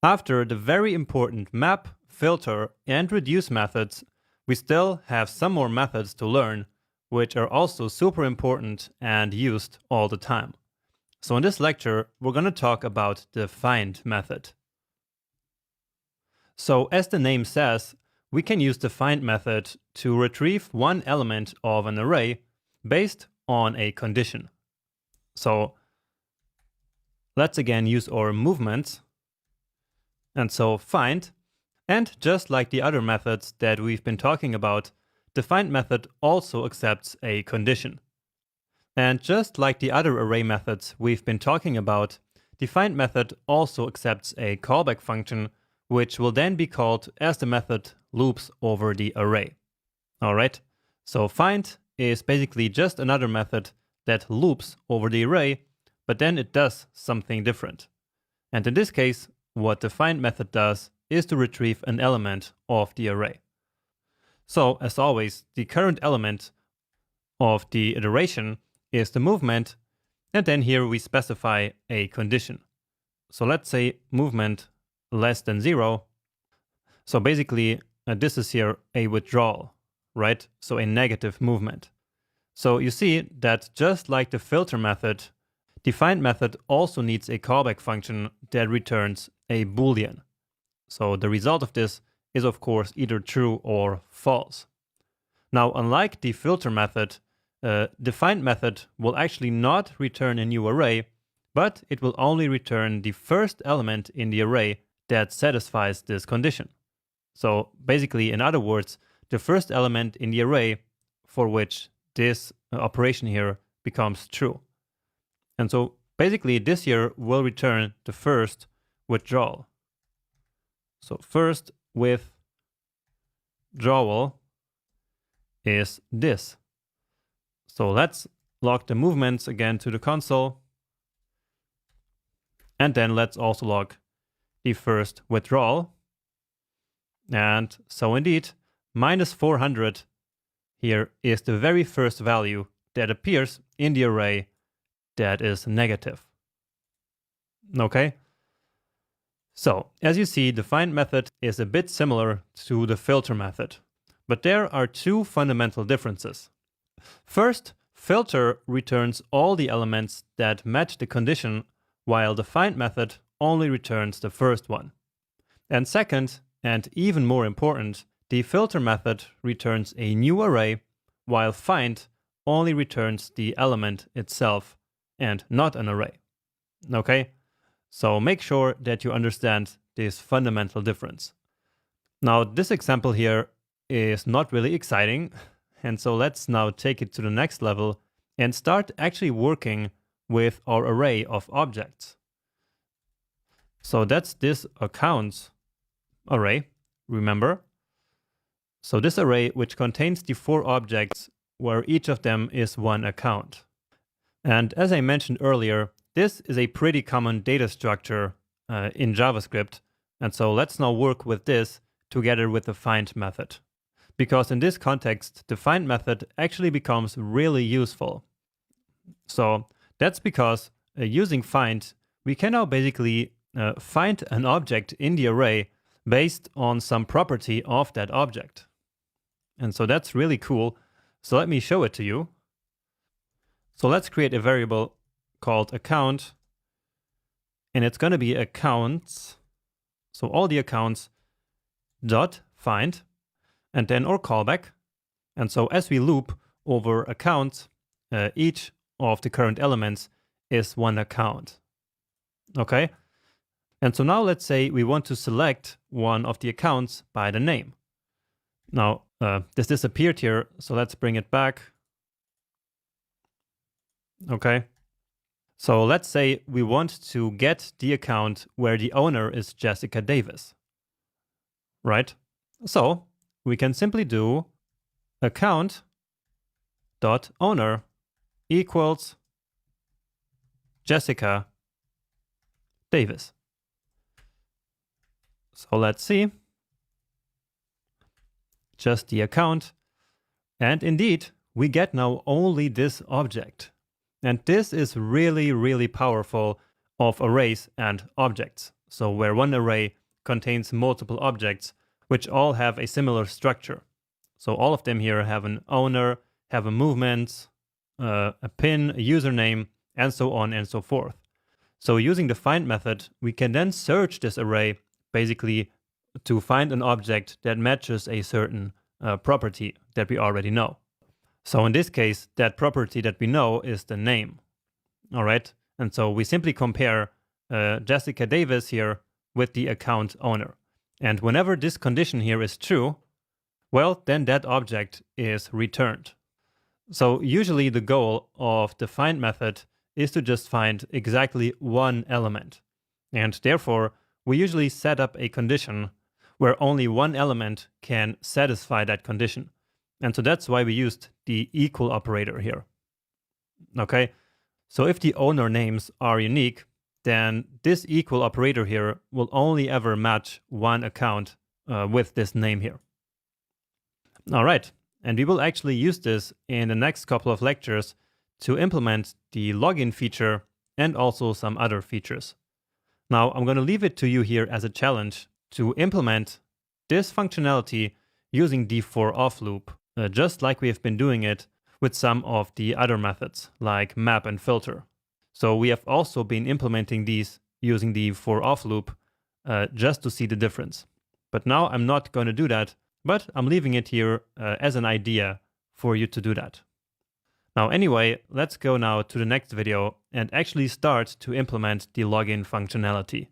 After the very important map, filter, and reduce methods, we still have some more methods to learn, which are also super important and used all the time. So in this lecture, we're going to talk about the find method. So as the name says, we can use the find method to retrieve one element of an array based on a condition. So let's again use our movements. And so find, and just like the other methods that we've been talking about, the find method also accepts a condition. And just like the other array methods we've been talking about, the find method also accepts a callback function, which will then be called as the method loops over the array. All right, so find is basically just another method that loops over the array, but then it does something different. And in this case, what the find method does is to retrieve an element of the array. So as always, the current element of the iteration is the movement, and then here we specify a condition. So let's say movement less than 0. So basically, this is here a withdrawal, right? So a negative movement. So you see that just like the filter method, the find method also needs a callback function that returns a Boolean. So the result of this is of course either true or false. Now, unlike the filter method, the find method will actually not return a new array, but it will only return the first element in the array that satisfies this condition. So basically, in other words, the first element in the array for which this operation here becomes true. And so basically this here will return the first withdrawal. So first withdrawal is this. So let's log the movements again to the console. And then let's also log the first withdrawal. And so indeed, minus 400 here is the very first value that appears in the array that is negative. Okay? So, as you see, the find method is a bit similar to the filter method, but there are two fundamental differences. First, filter returns all the elements that match the condition, while the find method only returns the first one. And second, and even more important, the filter method returns a new array, while find only returns the element itself and not an array. Okay? So make sure that you understand this fundamental difference. Now, this example here is not really exciting, and so let's now take it to the next level and start actually working with our array of objects. So that's this accounts array, remember? So this array which contains the 4 objects where each of them is one account. And as I mentioned earlier, this is a pretty common data structure in JavaScript. And so let's now work with this together with the find method. Because in this context, the find method actually becomes really useful. So that's because using find, we can now basically find an object in the array based on some property of that object. And so that's really cool. So let me show it to you. So let's create a variable called account, and it's going to be accounts. So all the accounts dot find, and then our callback. And so as we loop over accounts, each of the current elements is one account. Okay. And so now let's say we want to select one of the accounts by the name. Now this disappeared here, so let's bring it back. Okay. So let's say we want to get the account where the owner is Jessica Davis, right? So we can simply do account.owner equals Jessica Davis. So let's see. Just the account. And indeed, we get now only this object. And this is really, really powerful of arrays and objects. so where one array contains multiple objects which all have a similar structure. So all of them here have an owner, have a movement, a pin, a username, and so on and so forth. So using the find method, we can then search this array basically to find an object that matches a certain property that we already know. So in this case, that property that we know is the name. All right, and so we simply compare Jessica Davis here with the account owner. And whenever this condition here is true, well, then that object is returned. So usually the goal of the find method is to just find exactly one element. And therefore, we usually set up a condition where only one element can satisfy that condition. And so that's why we used the equal operator here. Okay, so if the owner names are unique, then this equal operator here will only ever match one account with this name here. All right, and we will actually use this in the next couple of lectures to implement the login feature and also some other features. Now, I'm going to leave it to you here as a challenge to implement this functionality using the for-off loop, just like we have been doing it with some of the other methods, like map and filter. So we have also been implementing these using the for-off loop just to see the difference. But now I'm not going to do that, but I'm leaving it here as an idea for you to do that. Now anyway, let's go now to the next video and actually start to implement the login functionality.